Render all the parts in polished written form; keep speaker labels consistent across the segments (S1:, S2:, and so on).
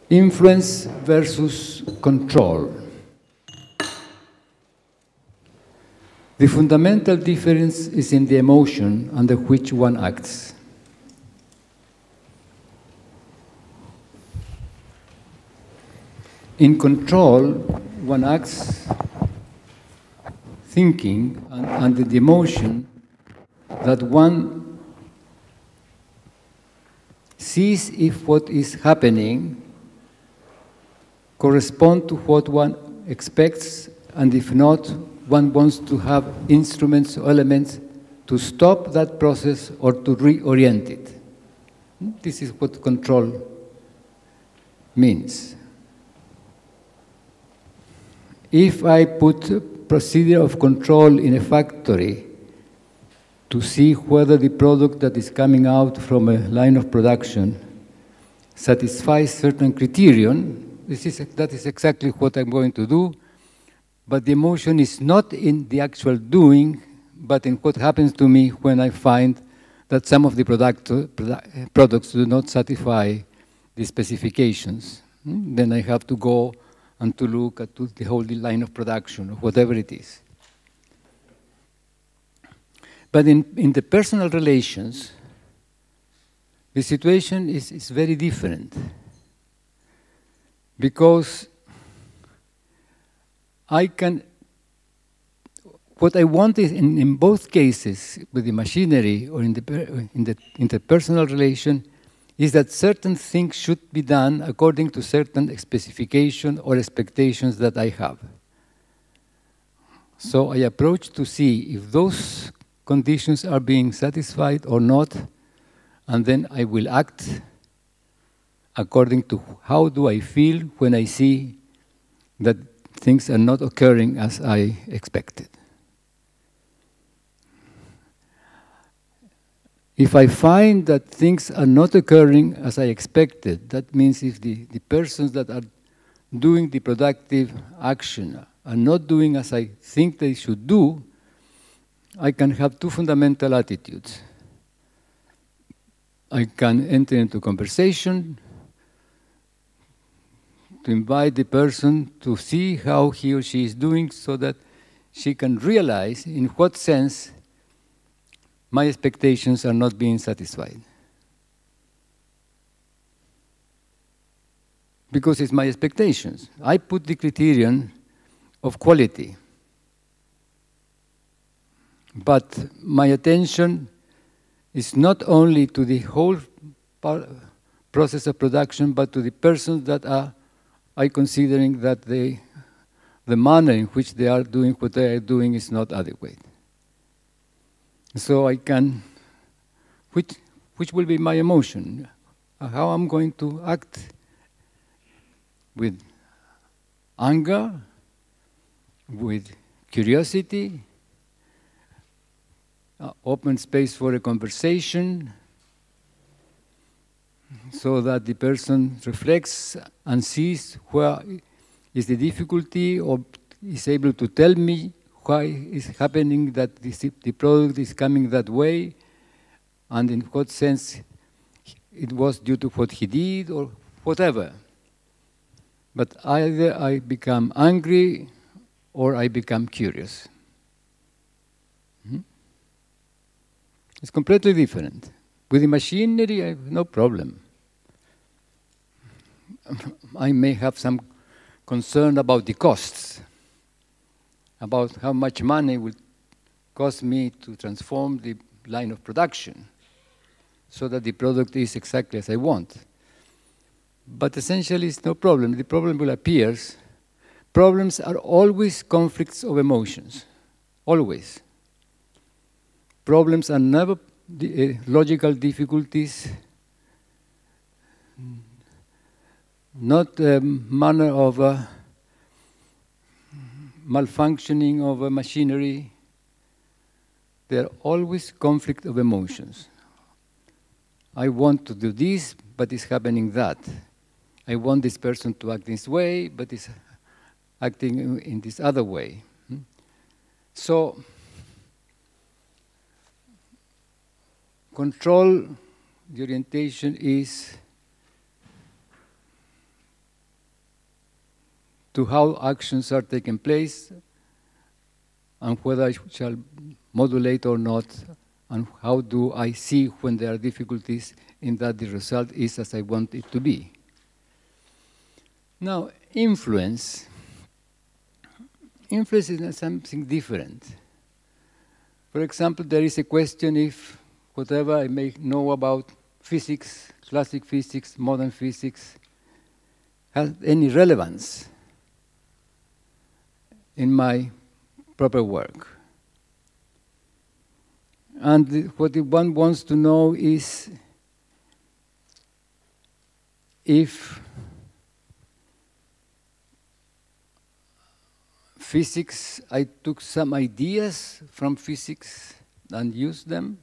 S1: Influence versus control. The fundamental difference is in the emotion under which one acts. In control, one acts thinking under the emotion that one sees if what is happening corresponds to what one expects, and if not, one wants to have instruments or elements to stop that process or to reorient it. This is what control means. If I put procedure of control in a factory to see whether the product that is coming out from a line of production satisfies certain criterion, that is exactly what I'm going to do, but the emotion is not in the actual doing, but in what happens to me when I find that some of the products do not satisfy the specifications. Then I have to go and to look at the whole line of production, or whatever it is. But in the personal relations, the situation is very different. Because what I want is, in both cases, with the machinery or in the interpersonal relation, is that certain things should be done according to certain specifications or expectations that I have. So I approach to see if those conditions are being satisfied or not, and then I will act according to how do I feel when I see that things are not occurring as I expected. If I find that things are not occurring as I expected, that means if the persons that are doing the productive action are not doing as I think they should do, I can have two fundamental attitudes. I can enter into conversation to invite the person to see how he or she is doing so that she can realize in what sense my expectations are not being satisfied. Because it's my expectations. I put the criterion of quality. But my attention is not only to the whole process of production, but to the persons that are considering that the manner in which they are doing what they are doing is not adequate. So I can, which will be my emotion, how I'm going to act with anger, with curiosity, open space for a conversation, so that the person reflects and sees where is the difficulty, or is able to tell me why is happening that the product is coming that way, and in what sense it was due to what he did or whatever. But either I become angry or I become curious. It's completely different. With the machinery, I have no problem. I may have some concern about the costs, about how much money it will cost me to transform the line of production so that the product is exactly as I want. But essentially, it's no problem. The problem will appear. Problems are always conflicts of emotions, always. Problems are never logical difficulties, not a manner of malfunctioning of a machinery. They are always conflict of emotions. I want to do this, but it's happening that. I want this person to act this way, but it's acting in this other way. So, control, the orientation is to how actions are taking place and whether I shall modulate or not, and how do I see when there are difficulties in that the result is as I want it to be. Now, influence is something different. For example, there is a question if whatever I may know about physics, classic physics, modern physics, has any relevance in my proper work. And what one wants to know is if physics, I took some ideas from physics and used them,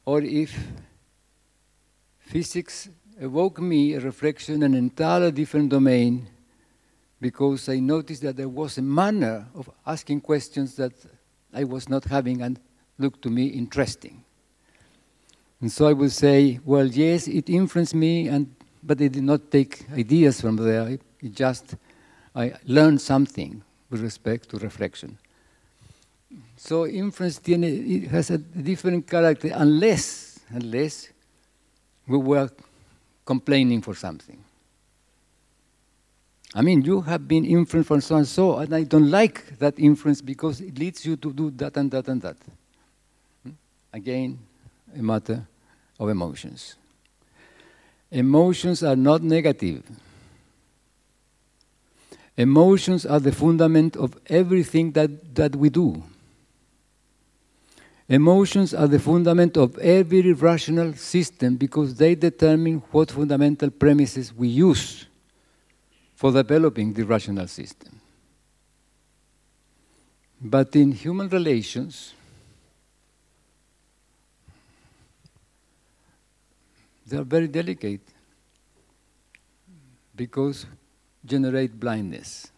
S1: or if physics evoked me a reflection in an entirely different domain because I noticed that there was a manner of asking questions that I was not having and looked to me interesting. And so I would say, well, yes, it influenced me, but I did not take ideas from there. I learned something with respect to reflection. So influence it has a different character unless we were complaining for something. I mean, you have been influenced for so and so, and I don't like that influence because it leads you to do that and that and that. Again, a matter of emotions. Emotions are not negative. Emotions are the fundament of everything that we do. Emotions are the fundament of every rational system because they determine what fundamental premises we use for developing the rational system. But in human relations, they are very delicate because generate blindness.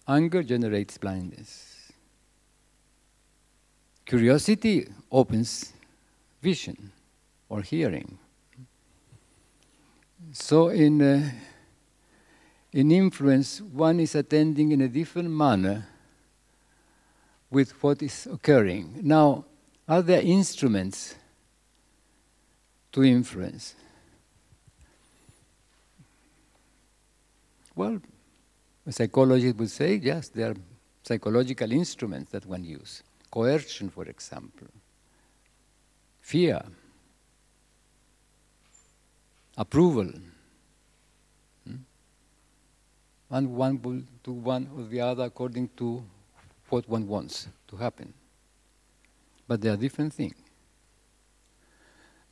S1: Anger generates blindness. Curiosity opens vision or hearing. So in influence, one is attending in a different manner with what is occurring. Now, are there instruments to influence? Well, a psychologist would say, yes, there are psychological instruments that one uses. Coercion, for example. Fear. Approval. And one will do one or the other according to what one wants to happen. But they are different things.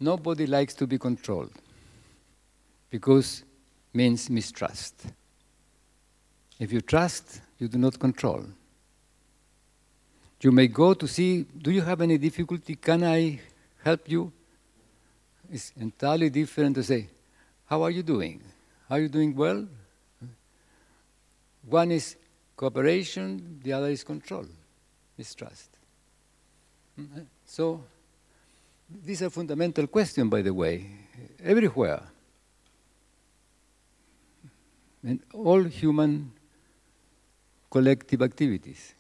S1: Nobody likes to be controlled because it means mistrust. If you trust, you do not control. You may go to see, do you have any difficulty? Can I help you? It's entirely different to say, how are you doing? Are you doing well? One is cooperation, the other is control, mistrust. So these are fundamental questions, by the way, everywhere. In all human collective activities.